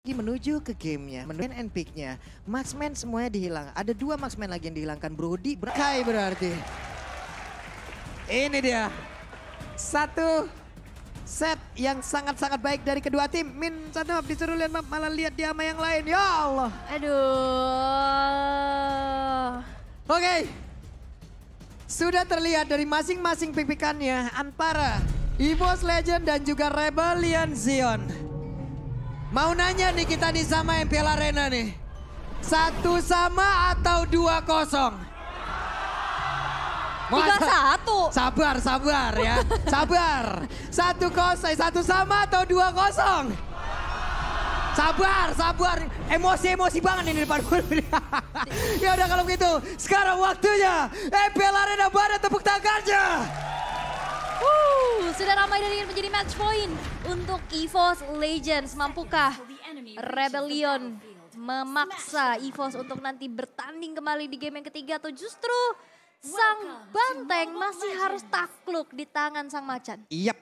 Menuju ke gamenya, menuju and pick-nya. Marksman semuanya dihilang. Ada 2 marksman lagi yang dihilangkan. Brody, Kai berarti. Ini dia. Satu set yang sangat-sangat baik dari kedua tim. Min satu map disuruh lihat map, malah lihat dia sama yang lain. Ya Allah. Aduh. Oke. Sudah terlihat dari masing-masing pick-pickannya antara EVOS Legend dan juga Rebellion Zion. Mau nanya nih kita nih sama MPL Arena nih. 1 sama atau 2-0? 3-1. Sabar ya. Sabar. 1-0, 1 sama atau 2-0? Sabar. Emosi banget ini depan. Ya udah kalau begitu, sekarang waktunya MPL Arena pada tepuk tangannya. Sudah ramai dan ingin menjadi match point untuk EVOS Legends. Mampukah Rebellion memaksa EVOS untuk nanti bertanding kembali di game yang ketiga, atau justru sang banteng masih harus takluk di tangan sang macan? Yap.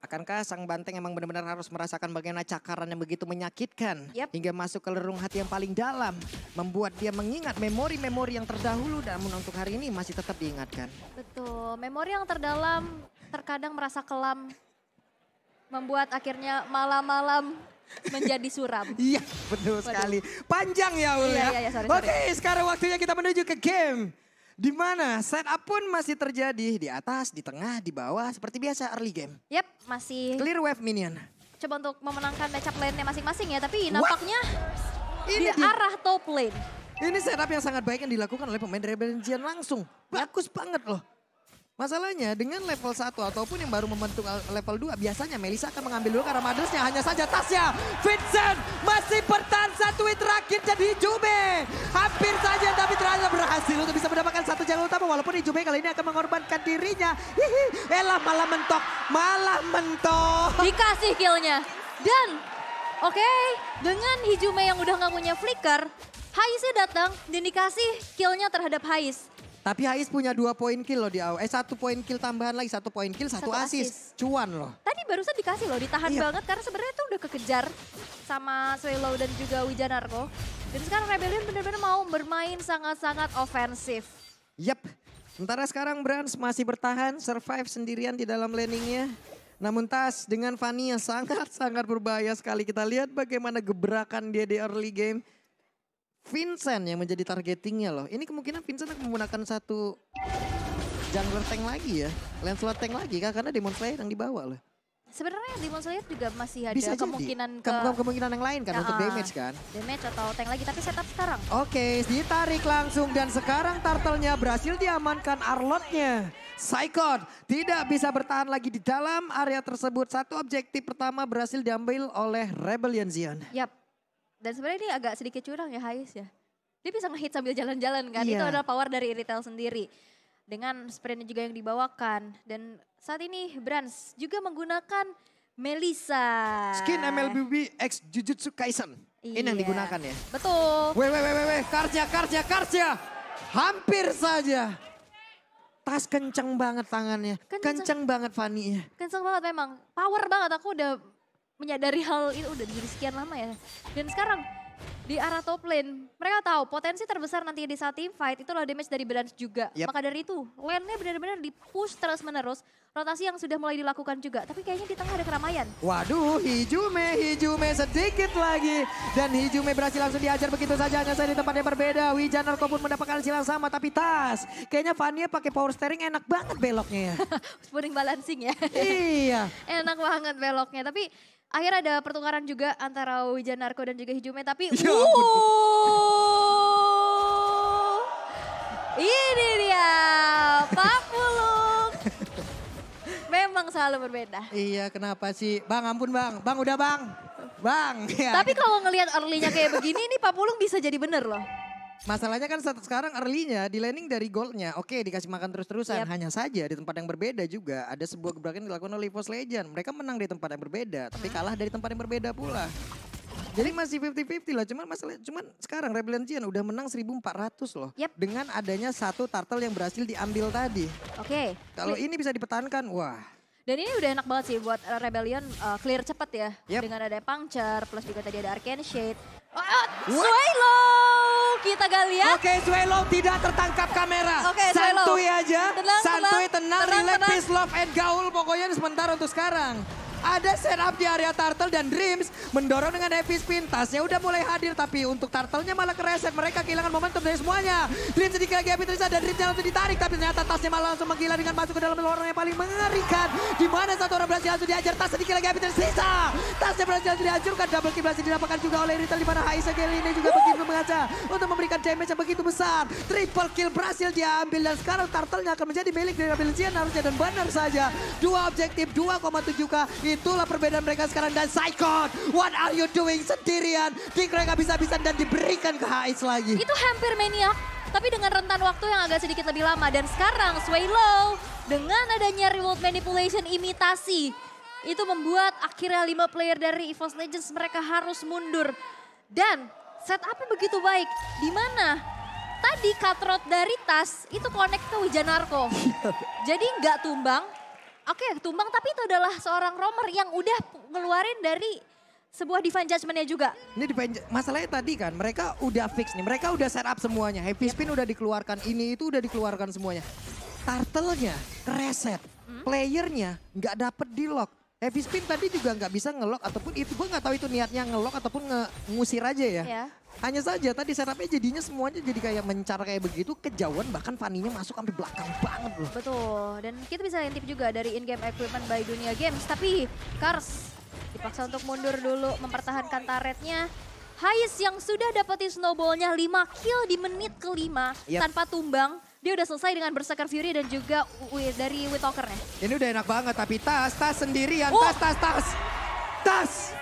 Akankah sang banteng emang benar-benar harus merasakan bagaimana cakaran yang begitu menyakitkan hingga masuk ke relung hati yang paling dalam, membuat dia mengingat memori-memori yang terdahulu, namun untuk hari ini masih tetap diingatkan. Betul, memori yang terdalam terkadang merasa kelam, membuat akhirnya malam-malam menjadi suram. Iya, betul sekali. Panjang ya Ul ya. Iya, sorry. Oke, sekarang waktunya kita menuju ke game. Di mana setup pun masih terjadi di atas, di tengah, di bawah. Seperti biasa early game. Yap, masih Clear wave minion. coba untuk memenangkan matchup lane-nya masing-masing ya. Tapi nampaknya Ini di arah top lane. Ini setup yang sangat baik yang dilakukan oleh pemain Rebellion Zion langsung. Bagus banget loh. Masalahnya dengan level 1 ataupun yang baru membentuk level 2, biasanya Melissa akan mengambil dulu karena Madusnya, hanya saja tasnya. Vincent masih bertahan 1 hit terakhir jadi Hijume. Hampir saja tapi ternyata berhasil untuk bisa mendapatkan 1 jalur utama, walaupun Hijume kali ini akan mengorbankan dirinya. Elah malah mentok. Dikasih killnya. Dan oke, dengan Hijume yang udah gak punya flicker, Haiznya datang dan dikasih killnya terhadap Haiz. Tapi Haiz punya 2 poin kill loh di awal. 1 poin kill tambahan lagi, 1 poin kill, 1 assist. Cuan loh. Tadi barusan dikasih loh, ditahan banget karena sebenarnya itu udah kekejar sama Swallow dan juga Wijanarko. Dan sekarang Rebellion benar-benar mau bermain sangat-sangat ofensif. Yap, sementara sekarang Brans masih bertahan, survive sendirian di dalam landingnya. Namun Tas dengan Fanny yang sangat-sangat berbahaya sekali. Kita lihat bagaimana gebrakan dia di early game. Vincent yang menjadi targetingnya loh. Ini kemungkinan Vincent akan menggunakan 1 jungler tank lagi ya. Lancelot tank lagi kah? Karena Demon Slayer yang dibawa loh. Sebenarnya Demon Slayer juga masih ada Bisa kemungkinan kemungkinan yang lain kan untuk damage kan. Damage atau tank lagi, tapi setup sekarang. Oke, ditarik langsung dan sekarang turtle-nya berhasil diamankan Arlotnya. Psychod tidak bisa bertahan lagi di dalam area tersebut. 1 objektif pertama berhasil diambil oleh Rebellion Zion. Yap. Dan sebenarnya ini agak sedikit curang ya Haiz ya. Dia bisa nge-hit sambil jalan-jalan kan. Itu adalah power dari Iritel sendiri. Dengan sprintnya juga yang dibawakan. Dan saat ini Brans juga menggunakan Melissa. Skin MLBB X Jujutsu Kaisen. Ini yang digunakan ya. Betul. Karsnya. Hampir saja. Tas kenceng banget tangannya. Kenceng banget Fanny-nya. Kenceng banget memang. Power banget, aku udah menyadari hal itu udah dari sekian lama ya. Dan sekarang di arah top lane, mereka tahu potensi terbesar nanti di saat team fight itu adalah damage dari Brans juga. Maka dari itu, lane-nya benar-benar di-push terus-menerus. Rotasi yang sudah mulai dilakukan juga, tapi kayaknya di tengah ada keramaian. Waduh, Hijume sedikit lagi. Dan Hijume berhasil langsung diajar begitu saja, hanya saja di tempat yang berbeda. Wijanarko pun mendapatkan hasil yang sama, tapi Tas. Kayaknya Fania pakai power steering enak banget beloknya ya. Spooning balancing ya. Iya. Enak banget beloknya, tapi akhirnya ada pertukaran juga antara Wijanarko dan juga Hijume, tapi ini dia Pak Pulung. Memang selalu berbeda. Iya, kenapa sih? Bang, ampun Bang. Bang, udah Bang. Bang. Ya. Tapi kalau ngelihat early-nya kayak begini, ini Pak Pulung bisa jadi bener loh. Masalahnya kan sekarang early-nya di landing dari gold-nya. Oke, dikasih makan terus-terusan. Hanya saja di tempat yang berbeda juga. Ada sebuah gebrakan yang dilakukan oleh EVOS Legend. Mereka menang di tempat yang berbeda, tapi kalah dari tempat yang berbeda pula. Jadi masih 50-50 lah. Cuman sekarang Rebellion Zion udah menang 1.400 loh. Dengan adanya 1 turtle yang berhasil diambil tadi. Oke. Kalau ini bisa dipertahankan, wah. Dan ini udah enak banget sih buat Rebellion clear cepet ya. Yep. Dengan ada Puncture, plus juga tadi ada Arcane Shade. Swelo! Kita gak lihat. Oke, Swelo tidak tertangkap kamera. Oke, Swelo. Santuy aja. Santuy, tenang, relax, tenang. peace, love, and gaul. Pokoknya sementara untuk sekarang. Ada setup di area Turtle dan Dreams mendorong dengan heavy spin. Tasnya udah mulai hadir tapi untuk Turtle-nya malah kereset. Mereka kehilangan momentum dari semuanya. Dreams sedikit lagi happy terisa dan Dreams langsung ditarik. Tapi ternyata tasnya malah langsung menggila dengan masuk ke dalam lorong yang paling mengerikan. Di mana satu orang berhasil langsung diajar. Tas sedikit lagi happy tersisa. Tasnya berhasil langsung dihancurkan. Double kill berhasil didapatkan juga oleh Rital. Di mana Haisa Geli ini juga begitu mengaca untuk memberikan damage yang begitu besar. Triple kill berhasil diambil dan sekarang Turtle-nya akan menjadi milik dari Rebellion harusnya. Dan benar saja. Dua objektif 2,7k. Itulah perbedaan mereka sekarang dan Psychon. What are you doing sendirian? Dikira bisa-bisa dan diberikan ke HX lagi. Itu hampir maniak, tapi dengan rentan waktu yang agak sedikit lebih lama. Dan sekarang Swelo dengan adanya remote manipulation imitasi. Itu membuat akhirnya 5 player dari EVOS Legends mereka harus mundur. Dan setupnya begitu baik. Di mana tadi Cutthroat dari Tas itu connect ke Wijanarko. Jadi nggak tumbang. Oke, tumbang tapi itu adalah seorang roamer yang udah ngeluarin dari sebuah Divine Judgment-nya juga. Ini masalahnya tadi kan mereka udah fix nih, mereka udah setup semuanya. Heavy spin udah dikeluarkan, ini itu udah dikeluarkan semuanya. Turtle-nya kereset, playernya nggak dapet di lock. Heavy spin tadi juga nggak bisa ngelock ataupun itu gue nggak tahu itu niatnya ngelock ataupun ngusir aja ya. Ya. Hanya saja tadi setupnya jadinya semuanya jadi kayak mencar kayak begitu, kejauhan bahkan Fanny-nya masuk sampai belakang banget loh. Betul, dan kita bisa intip juga dari in-game equipment by Dunia Games. Tapi Kars dipaksa untuk mundur dulu mempertahankan turretnya. Hais yang sudah dapetin snowball-nya 5 kill di menit kelima tanpa tumbang. Dia udah selesai dengan Berserker Fury dan juga dari Wittalker-nya. Ini udah enak banget tapi Tas sendirian, Tas.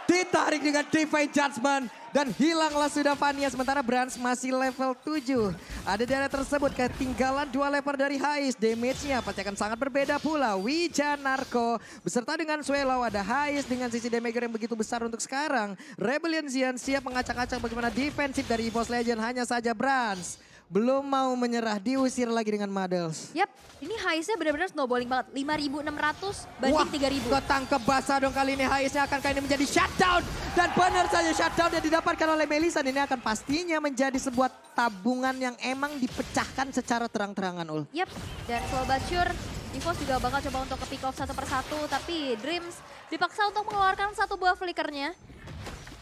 Ditarik dengan Divine Judgment dan hilanglah sudah Vania sementara Brans masih level 7. Ada di area tersebut ketinggalan 2 level dari Hais. Damage-nya pasti akan sangat berbeda pula. Wijanarko beserta dengan Swelo ada Hais dengan sisi damage yang begitu besar untuk sekarang. Rebellion Zion siap mengacak-acak bagaimana defensif dari EVOS Legend. Hanya saja Brans belum mau menyerah, diusir lagi dengan Madels. Yap, ini Haisnya benar-benar snowballing banget. 5.600 banding 3.000. Ketangkep basah dong kali ini. Haisnya akan kali ini menjadi shutdown. Dan benar saja shutdown yang didapatkan oleh Melissa. Ini akan pastinya menjadi sebuah tabungan yang emang dipecahkan secara terang-terangan, Ul. Yap, dan slow but sure, EVOS juga bakal coba untuk ke pick off satu persatu. Tapi Dreams dipaksa untuk mengeluarkan satu buah flickernya.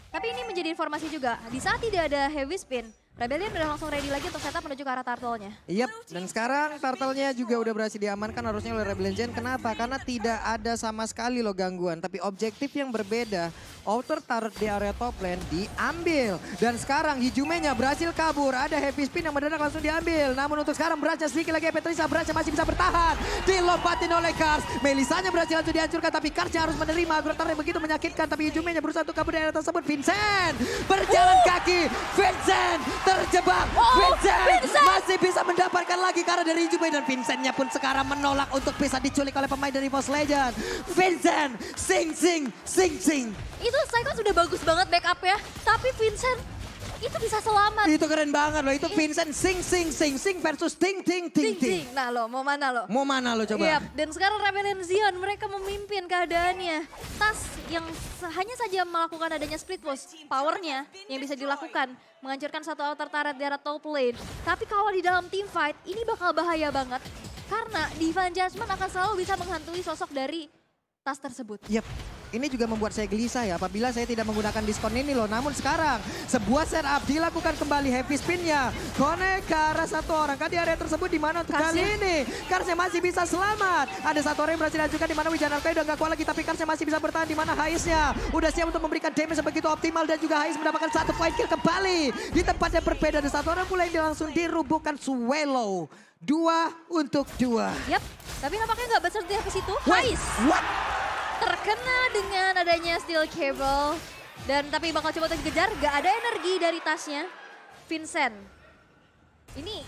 Tapi ini menjadi informasi juga, di saat tidak ada heavy spin, Rebellion udah langsung ready lagi untuk setup menuju ke arah Turtle-nya. Yap, dan sekarang Turtle-nya juga udah berhasil diamankan harusnya oleh Rebellion. Kenapa? Karena tidak ada sama sekali loh gangguan. Tapi objektif yang berbeda, outer turret di area top lane diambil. Dan sekarang Hijume-nya berhasil kabur. Ada heavy spin yang mendadak langsung diambil. Namun untuk sekarang Brans sedikit lagi Petrisa. Brans masih bisa bertahan. Dilompatin oleh Kars. Melisanya berhasil langsung dihancurkan. Tapi Karsnya harus menerima. Grotar yang begitu menyakitkan. Tapi Hijume-nya berusaha untuk kabur dari area tersebut. Vincent berjalan kaki. Vincent terjebak. Vincent masih bisa mendapatkan lagi karena dari Hijume. Dan Vincent-nya pun sekarang menolak untuk bisa diculik oleh pemain dari EVOS Legend. Vincent, sing. Itu Psychon sudah bagus banget backup ya. Tapi Vincent itu bisa selamat. Itu keren banget loh. Itu Vincent sing versus ting. Nah lo mau mana lo? Mau mana lo coba? Yap, dan sekarang Rebellion Zion mereka memimpin keadaannya. Tas yang hanya saja melakukan adanya split push, powernya yang bisa dilakukan. Menghancurkan satu outer turret di arah top lane. Tapi kalau di dalam team fight ini bakal bahaya banget. Karena Divine Judgment akan selalu bisa menghantui sosok dari Tas tersebut. Yap. Ini juga membuat saya gelisah ya apabila saya tidak menggunakan diskon ini loh. Namun sekarang sebuah setup dilakukan kembali heavy spinnya. Connect ke arah satu orang kan di area tersebut di mana kali ini. Karsnya masih bisa selamat. Ada satu orang yang berhasil diajukan di mana Wijanarko udah gak kuat lagi. Tapi Karsnya masih bisa bertahan di mana Haisnya udah siap untuk memberikan damage sebegitu optimal. Dan juga Hais mendapatkan satu point kill kembali. Di tempat yang berbeda ada satu orang pula yang langsung dirubuhkan Swelo. 2 untuk 2. Yap, tapi nampaknya gak besar di situ. Hais. What? Terkena dengan adanya steel cable. Dan tapi bakal coba untuk dikejar, gak ada energi dari Tasnya. Vincent. Ini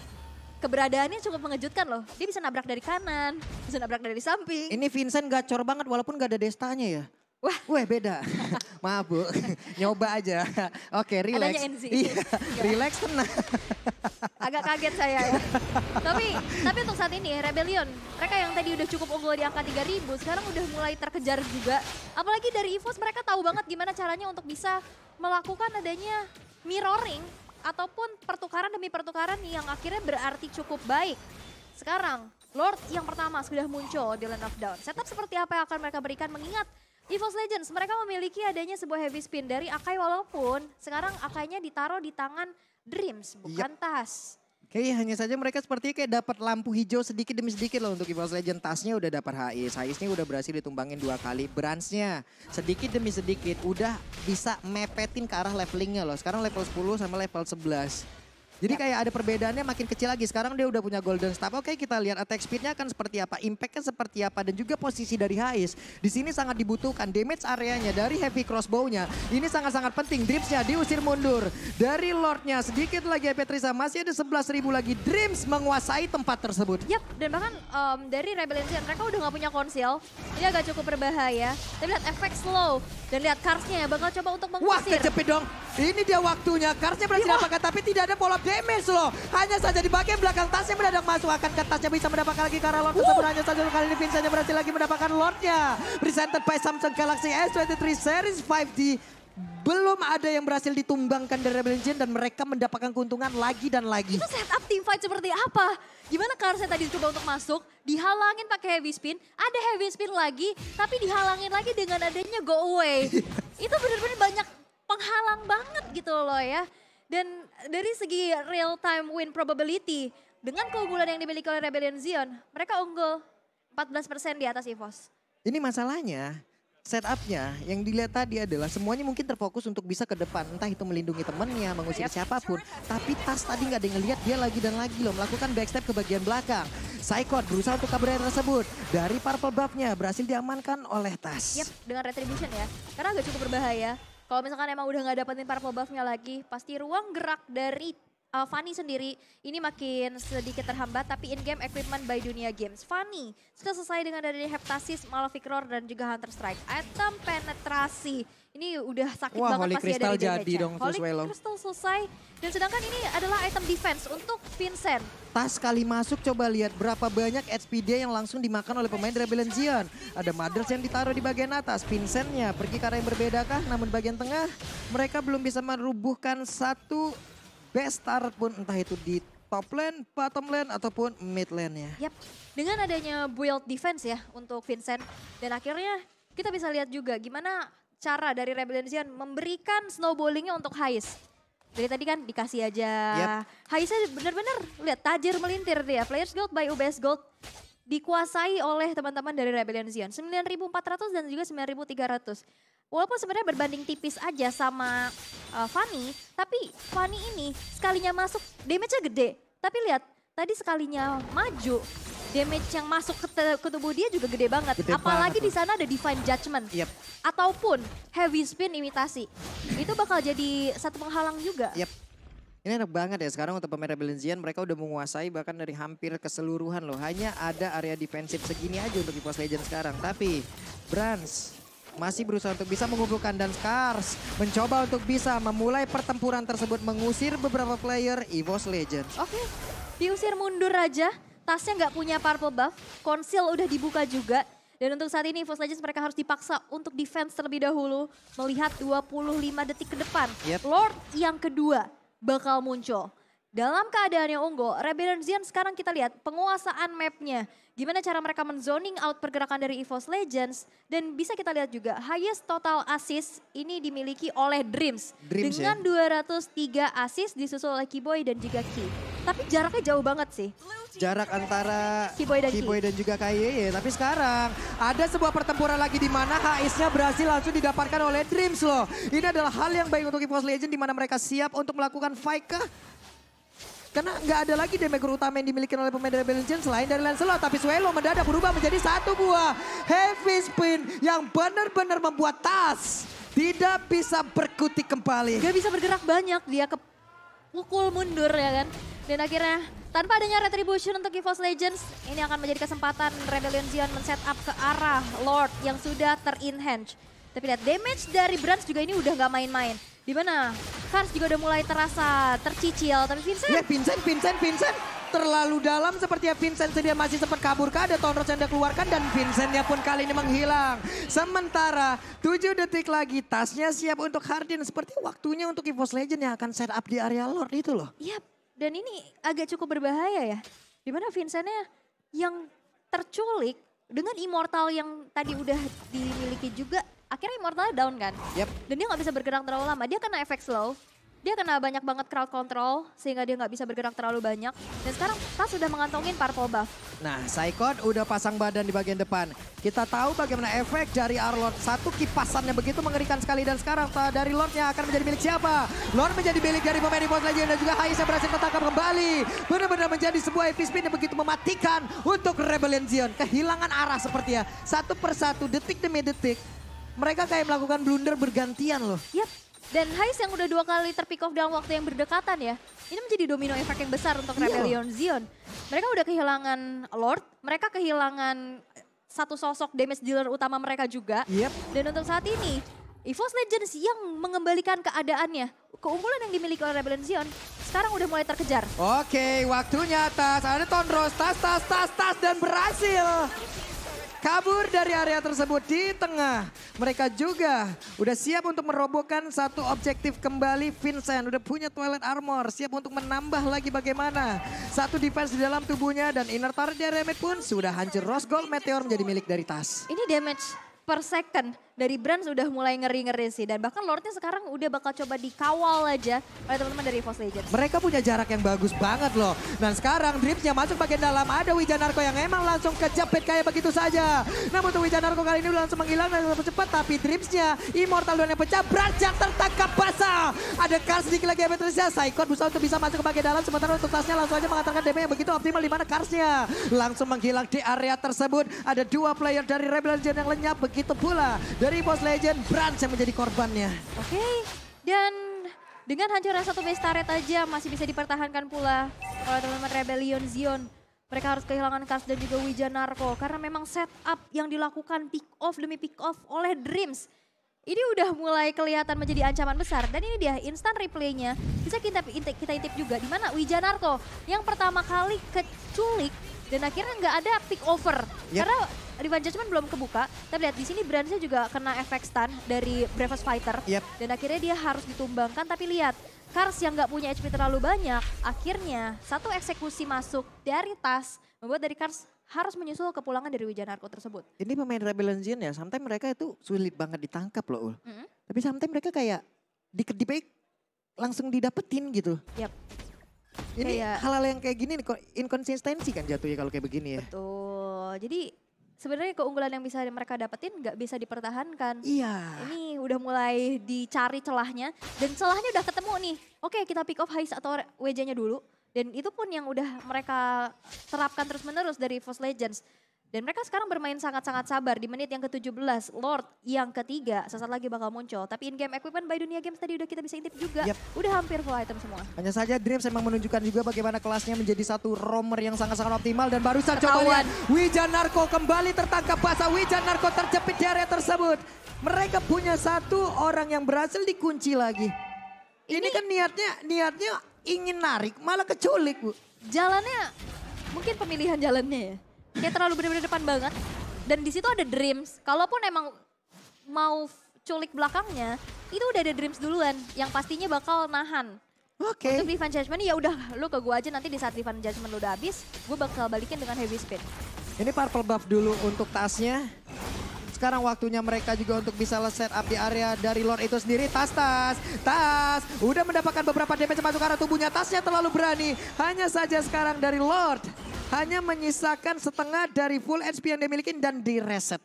keberadaannya cukup mengejutkan loh. Dia bisa nabrak dari kanan, bisa nabrak dari samping. Ini Vincent gacor banget walaupun gak ada destanya ya. Wah beda. Maaf Bu, nyoba aja. Oke, relax. Adanya NZ. Iya, relax tenang. Agak kaget saya ya. tapi untuk saat ini Rebellion, mereka yang tadi udah cukup unggul di angka 3000, sekarang udah mulai terkejar juga. Apalagi dari EVOS mereka tahu banget gimana caranya untuk bisa melakukan adanya mirroring ataupun pertukaran demi pertukaran yang akhirnya berarti cukup baik. Sekarang Lord yang pertama sudah muncul di Land of Dawn. Setup seperti apa yang akan mereka berikan mengingat EVOS Legends mereka memiliki adanya sebuah heavy spin dari Akai walaupun sekarang Akainya ditaruh di tangan Dreams bukan Tas. Oke, hanya saja mereka sepertinya kayak dapat lampu hijau sedikit demi sedikit loh untuk EVOS Legends. Tasnya udah dapat Hais. Haisnya udah berhasil ditumbangin 2 kali. Bransnya sedikit demi sedikit udah bisa mepetin ke arah levelingnya loh. Sekarang level 10 sama level 11. Jadi kayak ada perbedaannya makin kecil lagi. Sekarang dia udah punya golden staff. Oke, kita lihat attack speednya akan seperti apa, impactnya seperti apa, dan juga posisi dari Hais. Di sini sangat dibutuhkan damage areanya dari heavy crossbow-nya. Ini sangat-sangat penting. Dreams-nya diusir mundur dari Lord-nya. Sedikit lagi Petrisa, masih ada 11.000 lagi. Dreams menguasai tempat tersebut. Yap, dan bahkan dari Rebellion mereka udah gak punya konsil. Ini agak cukup berbahaya. Tapi lihat efek slow dan lihat Karsnya ya bakal coba untuk mengusir. Wah, kejepit dong. Ini dia waktunya. Karsnya berhasil dapatkan, tapi tidak ada follow damage loh. Hanya saja di bagian belakang tasnya mendadak masuk. Akan ke tasnya bisa mendapatkan lagi karena Lord tersebut. Hanya saja kali ini Vincentnya berhasil lagi mendapatkan Lordnya. Presented by Samsung Galaxy S23 Series 5D. Belum ada yang berhasil ditumbangkan dari Rebellion dan mereka mendapatkan keuntungan lagi dan lagi. Itu setup team fight seperti apa? Gimana Karsnya tadi coba untuk masuk, dihalangin pakai heavy spin, ada heavy spin lagi, tapi dihalangin lagi dengan adanya go away. Itu benar-benar banyak penghalang banget gitu loh ya. Dan dari segi real time win probability, dengan keunggulan yang dimiliki oleh Rebellion Zion, mereka unggul 14% di atas EVOS. Ini masalahnya, setupnya yang dilihat tadi adalah semuanya mungkin terfokus untuk bisa ke depan. Entah itu melindungi temennya, mengusir siapapun. Tapi Tas tadi nggak ada yang ngelihat, dia lagi dan lagi loh melakukan backstep ke bagian belakang. Psychot berusaha untuk kabur dari tersebut. Dari purple buff-nya berhasil diamankan oleh Tas. Yap, dengan retribution ya. Karena agak cukup berbahaya. Kalau misalkan emang udah nggak dapetin purple buff-nya lagi, pasti ruang gerak dari Fanny sendiri ini makin sedikit terhambat, tapi in-game equipment by Dunia Games. Fanny sudah selesai dengan adanya Heptasis, Malefic Roar, dan juga Hunter Strike. Item penetrasi, ini udah sakit banget Holy pasti Crystal ada di jadi damage-nya. dong Holy Swallow. Crystal selesai, dan sedangkan ini adalah item defense untuk Vincent. Tas kali masuk, coba lihat berapa banyak HP dia yang langsung dimakan oleh pemain Rebellion Zion. Ada Mothers yang ditaruh di bagian atas, Vincentnya pergi ke arah yang berbeda kah? Namun bagian tengah mereka belum bisa merubuhkan satu best start pun, entah itu di top lane, bottom lane, ataupun mid lane-nya. Yap, dengan adanya build defense ya untuk Vincent. Dan akhirnya kita bisa lihat juga gimana cara dari Rebellion Zion memberikan snowballingnya untuk Hais. Dari tadi kan dikasih aja. Haisnya benar-benar lihat tajir melintir dia. Players Gold by UBS Gold dikuasai oleh teman-teman dari Rebellion Zion. 9.400 dan juga 9.300. Walaupun sebenarnya berbanding tipis aja sama Fanny, tapi Fanny ini sekalinya masuk damage-nya gede. Tapi lihat, tadi sekalinya maju, damage yang masuk ke tubuh dia juga gede banget. Apalagi di sana ada Divine Judgment. Ataupun heavy spin imitasi. Itu bakal jadi satu penghalang juga. Ini enak banget ya sekarang untuk pemain Rebellion Zion, mereka udah menguasai bahkan dari hampir keseluruhan loh. Hanya ada area defensif segini aja untuk EVOS Legends sekarang. Tapi Brans masih berusaha untuk bisa mengumpulkan dan Scars mencoba untuk bisa memulai pertempuran tersebut, mengusir beberapa player EVOS Legends. Oke, diusir mundur aja. Tasnya nggak punya purple buff, konsil udah dibuka juga. Dan untuk saat ini EVOS Legends mereka harus dipaksa untuk defense terlebih dahulu. Melihat 25 detik ke depan, Lord yang kedua bakal muncul. Dalam keadaan yang unggul, Rebellion Zion sekarang kita lihat penguasaan mapnya. Gimana cara mereka menzoning out pergerakan dari EVOS Legends. Dan bisa kita lihat juga highest total assist ini dimiliki oleh Dreams. Dengan 203 assist disusul oleh Keyboy dan juga Key. Tapi jaraknya jauh banget sih. Jarak antara Keyboy dan juga KYY. Tapi sekarang ada sebuah pertempuran lagi di mana Hais-nya berhasil langsung didapatkan oleh Dreams loh. Ini adalah hal yang baik untuk EVOS Legends di mana mereka siap untuk melakukan fight kah? Karena nggak ada lagi damager utama yang dimiliki oleh pemain Rebellion Zion selain dari Lancelot. Tapi Swallow mendadak berubah menjadi satu buah heavy spin yang benar-benar membuat Tas tidak bisa berkutik kembali. Gak bisa bergerak banyak, dia pukul mundur ya kan. Dan akhirnya tanpa adanya retribution untuk EVOS Legends, ini akan menjadi kesempatan Rebellion Zion men-set up ke arah Lord yang sudah ter-enhance. Tapi lihat damage dari Brans juga ini udah gak main-main. Dimana Kars juga udah mulai terasa tercicil. Tapi Vincent. Ya Vincent. Terlalu dalam sepertinya Vincent dia masih sempat kabur ke ada Tonros yang dia keluarkan dan Vincentnya pun kali ini menghilang. Sementara 7 detik lagi tasnya siap untuk Hardin. Seperti waktunya untuk EVOS Legend yang akan set up di area Lord itu loh. Yap, dan ini agak cukup berbahaya ya. Dimana Vincentnya yang terculik dengan Immortal yang tadi udah dimiliki juga. Akhirnya Immortalnya down kan. Yep. Dan dia gak bisa bergerak terlalu lama. Dia kena efek slow. Dia kena banyak banget crowd control sehingga dia nggak bisa bergerak terlalu banyak. Dan sekarang Tas sudah mengantongin purple buff. Nah, Saikot udah pasang badan di bagian depan. Kita tahu bagaimana efek dari Arlord. Satu kipasannya begitu mengerikan sekali. Dan sekarang dari Lordnya akan menjadi milik siapa? Lord menjadi milik dari pemain EVOS Legend dan juga Haisa berhasil tertangkap kembali. Benar-benar menjadi sebuah epic spin yang begitu mematikan untuk Rebellion Zion. Kehilangan arah sepertinya. Satu persatu, detik demi detik. Mereka kayak melakukan blunder bergantian loh. Yap. Dan Hais yang udah 2 kali terpick off dalam waktu yang berdekatan ya. Ini menjadi domino efek yang besar untuk Rebellion Zion. Mereka udah kehilangan Lord, mereka kehilangan satu sosok damage dealer utama mereka juga. Yep. Dan untuk saat ini, EVOS Legends yang mengembalikan keadaannya. Keunggulan yang dimiliki oleh Rebellion Zion sekarang udah mulai terkejar. Oke, waktunya Tas. Ada Tonros, tas dan berhasil. Kabur dari area tersebut di tengah. Mereka juga udah siap untuk merobohkan satu objektif kembali. Vincent udah punya Twilight Armor. Siap untuk menambah lagi bagaimana. Satu defense di dalam tubuhnya dan inner turret dari Remit pun sudah hancur. Rose Gold Meteor menjadi milik dari Tas. Ini damage per second dari Brans udah mulai ngeri-ngeri sih. Dan bahkan Lordnya sekarang udah bakal coba dikawal aja oleh teman-teman dari EVOS Legends. Mereka punya jarak yang bagus banget loh. Dan sekarang Dripsnya masuk bagian dalam. Ada Wijanarko yang emang langsung kejepit kayak begitu saja. Namun untuk Wijanarko kali ini langsung menghilang dan lebih cepat. Tapi Dripsnya Immortal Duel yang pecah. Brans yang tertangkap basah. Ada Kars sedikit lagi Ametrisnya. Saikot berusaha untuk bisa masuk ke bagian dalam. Sementara untuk tasnya langsung aja mengantarkan damage yang begitu optimal. Di mana Karsnya langsung menghilang di area tersebut. Ada 2 player dari Rebellion Legend yang lenyap. Begitu pula dari EVOS Legend. Brans yang menjadi korbannya. Oke, dan dengan hancuran satu base turret aja masih bisa dipertahankan pula oleh teman-teman Rebellion Zion. Mereka harus kehilangan Kars dan juga Wijanarko karena memang setup yang dilakukan pick off demi pick off oleh Dreams. Ini udah mulai kelihatan menjadi ancaman besar dan ini dia instant replaynya bisa kita intip juga di mana Wijanarko yang pertama kali keculik dan akhirnya nggak ada pick over karena Revenge Judgment belum kebuka. Tapi lihat di sini Brandsnya juga kena efek stun dari Bravest Fighter dan akhirnya dia harus ditumbangkan. Tapi lihat Kars yang nggak punya HP terlalu banyak, akhirnya satu eksekusi masuk dari Tas membuat dari Kars harus menyusul kepulangan dari Wijanarko tersebut. Ini pemain Rebellion Zion ya, sometimes mereka itu sulit banget ditangkap loh Ul. Tapi sometimes mereka kayak dikit-dikit langsung didapetin gitu. Yap. Ini hal-hal yang kayak gini inkonsistensi kan jatuhnya kalau kayak begini ya. Betul, jadi sebenarnya keunggulan yang bisa mereka dapetin nggak bisa dipertahankan. Iya. Ini udah mulai dicari celahnya dan celahnya udah ketemu nih. Oke, kita pick off Hais atau WJ-nya dulu. Dan itu pun yang udah mereka terapkan terus-menerus dari EVOS Legends. Dan mereka sekarang bermain sangat-sangat sabar di menit yang ke-17. Lord yang ketiga sesaat lagi bakal muncul. Tapi in-game equipment by Dunia Games tadi udah kita bisa intip juga. Udah hampir full item semua. Hanya saja Dreams emang menunjukkan juga bagaimana kelasnya menjadi satu roamer yang sangat-sangat optimal. Dan barusan coba lihat Wijanarko kembali tertangkap basah. Wijanarko terjepit di area tersebut. Mereka punya satu orang yang berhasil dikunci lagi. Ini kan niatnya ingin narik malah keculik Bu. Jalannya mungkin pemilihan jalannya ya. Kayak terlalu benar-benar depan banget. Dan di situ ada Dreams. Kalaupun emang mau culik belakangnya, itu udah ada Dreams duluan yang pastinya bakal nahan. Oke. Untuk Divine Judgment ya udah lu ke gua aja nanti di saat Divine Judgment lu udah habis, gua bakal balikin dengan heavy spin. Ini purple buff dulu untuk tasnya. Sekarang waktunya mereka juga untuk bisa set up di area dari Lord itu sendiri. Tas udah mendapatkan beberapa damage masuk ke arah tubuhnya. Tasnya terlalu berani. Hanya saja sekarang dari Lord hanya menyisakan setengah dari full HP yang dia miliki dan di reset.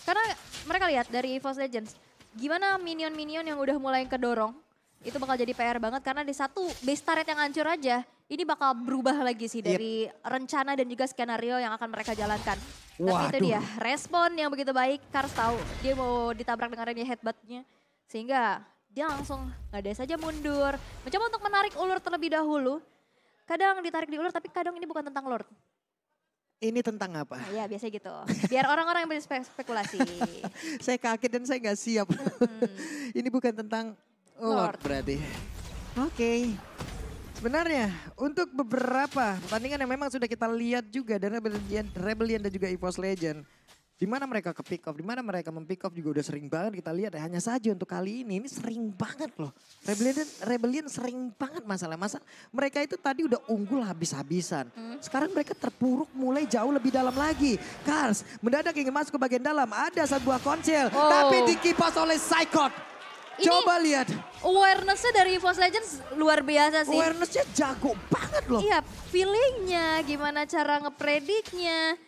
Karena mereka lihat dari EVOS Legends, gimana minion-minion yang udah mulai kedorong, itu bakal jadi PR banget karena di satu base turret yang hancur aja, ini bakal berubah lagi sih dari rencana dan juga skenario yang akan mereka jalankan. Tapi itu dia, respon yang begitu baik, Kars tahu dia mau ditabrak dengan adanya headbutt-nya. Sehingga dia langsung nggak saja mundur, mencoba untuk menarik ulur terlebih dahulu. Kadang ditarik di ulur tapi kadang ini bukan tentang Lord. Ini tentang apa? Nah, ya biasa gitu. Biar orang-orang yang berspekulasi. Saya kaget dan saya nggak siap. Ini bukan tentang Lord berarti. Oke. Sebenarnya untuk beberapa pertandingan yang memang sudah kita lihat juga dari Rebellion dan juga EVOS Legend. Di mana mereka ke pick off, di mana mereka mempick off juga udah sering banget kita lihat ya. Hanya saja untuk kali ini sering banget loh. Rebellion sering banget masalah. Mereka itu tadi udah unggul habis-habisan. Sekarang mereka terpuruk mulai jauh lebih dalam lagi. Kars mendadak ingin masuk ke bagian dalam. Ada sebuah konsil tapi dikipas oleh Psychot. Coba lihat. Awareness-nya dari EVOS Legends luar biasa sih. Awareness-nya jago banget loh. Iya, feeling-nya, gimana cara ngeprediknya.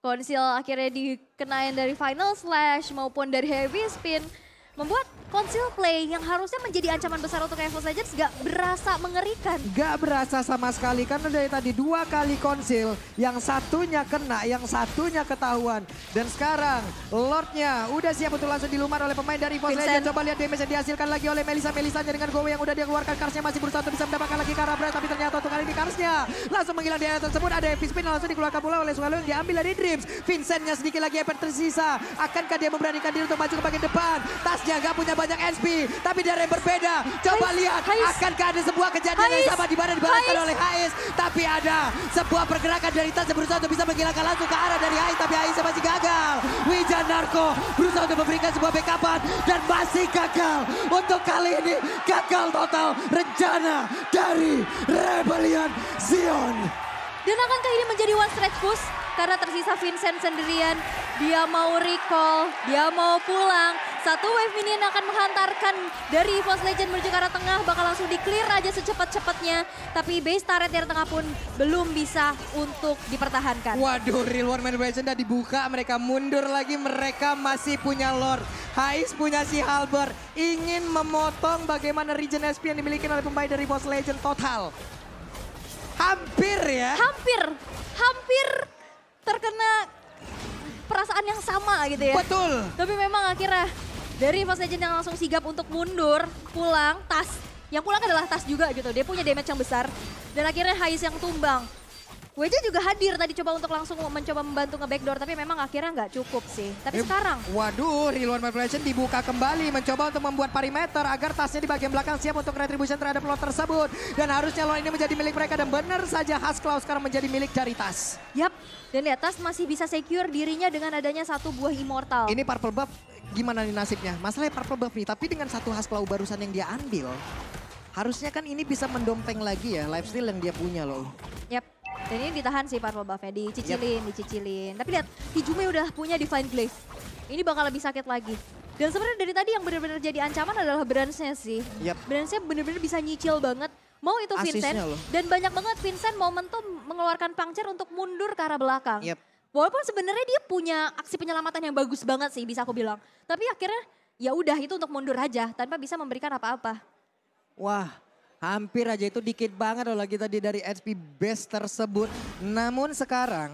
Konsil akhirnya dikenain dari Final Slash maupun dari Heavy Spin. Membuat Konsil play yang harusnya menjadi ancaman besar untuk EVOS Legends gak berasa mengerikan. Gak berasa sama sekali karena dari tadi 2 kali Konsil. Yang satunya kena, yang satunya ketahuan. Dan sekarang Lordnya udah siap untuk langsung dilumar oleh pemain dari EVOS Legends. Coba lihat damage yang dihasilkan lagi oleh Melissa. Melisanya dengan Gowe yang udah dia keluarkan. Karsnya masih berusaha untuk bisa mendapatkan lagi ke arah Brand. Tapi ternyata untuk kali ini Karsnya langsung menghilang di area tersebut. Ada Heavy Spin yang langsung dikeluarkan pula oleh Swallow yang diambil dari Dreams. Vincentnya sedikit lagi effort tersisa. Akankah dia memberanikan diri untuk maju ke bagian depan? Tasnya gak punya banyak SP, tapi dari yang berbeda. Coba lihat, akankah ada sebuah kejadian yang sama di mana dibalaskan oleh Hais. Tapi ada sebuah pergerakan dari Tas yang berusaha untuk bisa menghilangkan langsung ke arah dari Hais. Tapi Hais masih gagal. Wijanarko berusaha untuk memberikan sebuah backupan dan masih gagal. Untuk kali ini gagal total rencana dari Rebellion Zion. Dan akankah ini menjadi one stretch push? Karena tersisa Vincent sendirian, dia mau recall, dia mau pulang. Satu wave minion akan menghantarkan dari EVOS Legend menuju ke arah tengah, bakal langsung di-clear aja secepat-cepatnya. Tapi base turret dari tengah pun belum bisa untuk dipertahankan. Waduh, Real One Manipulation udah dibuka, mereka mundur lagi, mereka masih punya Lord. Hais punya si Halber, ingin memotong bagaimana regen SP yang dimiliki oleh pemain dari EVOS Legend total. Hampir ya. Hampir terkena perasaan yang sama gitu ya. Betul. Tapi memang akhirnya dari EVOS Legend yang langsung sigap untuk mundur, pulang, Tas. Yang pulang adalah Tas juga gitu, dia punya damage yang besar. Dan akhirnya Hais yang tumbang. WJ juga hadir tadi coba untuk langsung mencoba membantu nge-backdoor, tapi memang akhirnya nggak cukup sih. Tapi sekarang. Waduh, Real One Manipulation dibuka kembali, mencoba untuk membuat perimeter agar Tasnya di bagian belakang siap untuk retribution terhadap Lord tersebut. Dan harusnya Lord ini menjadi milik mereka dan benar saja Haskell sekarang menjadi milik dari Tas. Yap, dan lihat Tas masih bisa secure dirinya dengan adanya satu buah Immortal. Ini purple buff gimana nih nasibnya? Masalahnya purple buff nih, tapi dengan satu Haskell barusan yang dia ambil, harusnya kan ini bisa mendompeng lagi ya lifesteal yang dia punya loh. Yap. Dan ini ditahan sih purple buff-nya, dicicilin. Tapi lihat, Hijume udah punya Divine Glaive. Ini bakal lebih sakit lagi. Dan sebenarnya dari tadi yang benar-benar jadi ancaman adalah Brands-nya sih. Brands-nya benar-benar bisa nyicil banget. Mau itu Vincent, dan banyak banget Vincent momentum mengeluarkan puncture untuk mundur ke arah belakang. Walaupun sebenarnya dia punya aksi penyelamatan yang bagus banget sih bisa aku bilang. Tapi akhirnya ya udah itu untuk mundur aja tanpa bisa memberikan apa-apa. Wah. Hampir aja itu dikit banget loh lagi tadi dari HP base tersebut. Namun sekarang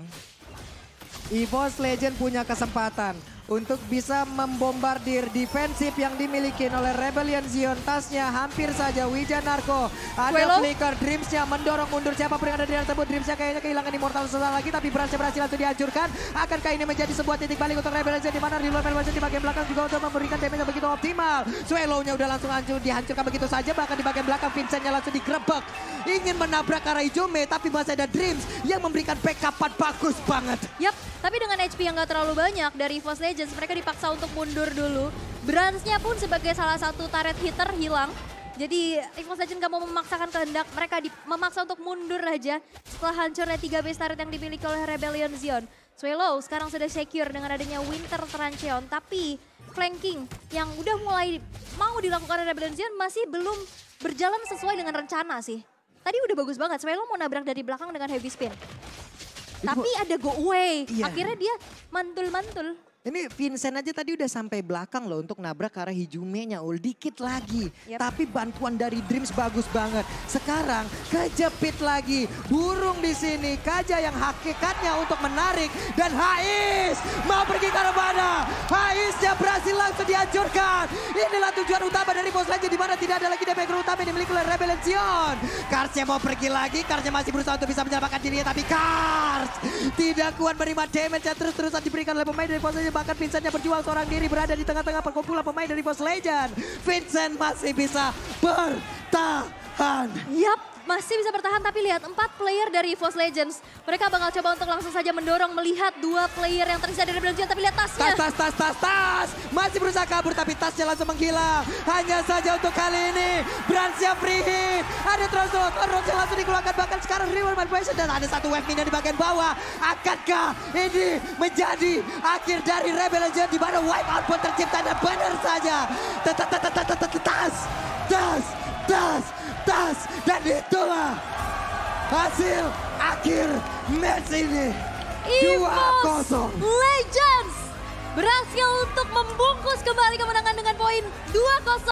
EVOS Legend punya kesempatan untuk bisa membombardir defensif yang dimiliki oleh Rebellion Zion. Tasnya hampir saja Wijanarko. Ada flicker, Dreams-nya mendorong mundur siapapun yang ada di tersebut. Dreams-nya kayaknya kehilangan Immortal sesaat lagi, tapi berhasil langsung dihancurkan. Akankah ini menjadi sebuah titik balik untuk Rebellion Zion, di mana di luar Rebellion di bagian belakang juga untuk memberikan damage yang begitu optimal. Swallow-nya udah langsung dihancurkan begitu saja, bahkan di bagian belakang Vincent-nya langsung digrebek. Ingin menabrak arah Hijume, tapi masih ada Dreams yang memberikan backup bagus banget. Yap, tapi dengan HP yang gak terlalu banyak dari EVOS Legends, mereka dipaksa untuk mundur dulu. Brands-nya pun sebagai salah satu turret hitter hilang. Jadi EVOS Legends gak mau memaksakan kehendak, mereka memaksa untuk mundur aja setelah hancurnya 3 base turret yang dimiliki oleh Rebellion Zion. Swallow sekarang sudah secure dengan adanya Winter Trancheon, tapi flanking yang udah mulai mau dilakukan oleh Rebellion Zion masih belum berjalan sesuai dengan rencana sih. Tadi udah bagus banget, Swallow mau nabrak dari belakang dengan heavy spin. Tapi ada go away, akhirnya dia mantul-mantul. Ini Vincent aja tadi udah sampai belakang loh untuk nabrak ke arah Hijumenya. Dikit lagi. Tapi bantuan dari Dreams bagus banget. Sekarang kejepit lagi. Burung di sini. Kaja yang hakikatnya untuk menarik. Dan Haiz mau pergi ke arah mana? Haiznya berhasil langsung dihancurkan. Inilah tujuan utama dari Boss Legend. Dimana tidak ada lagi damager utama yang dimiliki oleh Rebel Legion. Karsnya mau pergi lagi. Karsnya masih berusaha untuk bisa menyelamatkan dirinya. Tapi Kars tidak kuat menerima damage yang terus-terusan diberikan oleh pemain dari Boss Legend. Bahkan Vincentnya berjuang seorang diri berada di tengah-tengah perkumpulan pemain dari Boss Legend. Vincent masih bisa bertahan. Masih bisa bertahan, tapi lihat 4 player dari EVOS Legends. Mereka bakal coba untuk langsung saja mendorong melihat 2 player yang tersisa dari Rebel Legion, tapi lihat tasnya. Tas. Masih berusaha kabur, tapi tasnya langsung menghilang. Hanya saja untuk kali ini, Bransnya free hit. Ada Throttle yang langsung dikeluarkan, bahkan sekarang reward manipulation. Dan ada satu wave minion di bagian bawah. Akankah ini menjadi akhir dari Rebel Legion, di mana wipe out pun tercipta, dan benar saja. Tas. Dan itulah hasil akhir match ini. EVOS 2-0. Legends berhasil untuk membungkus kembali kemenangan dengan poin 2-0.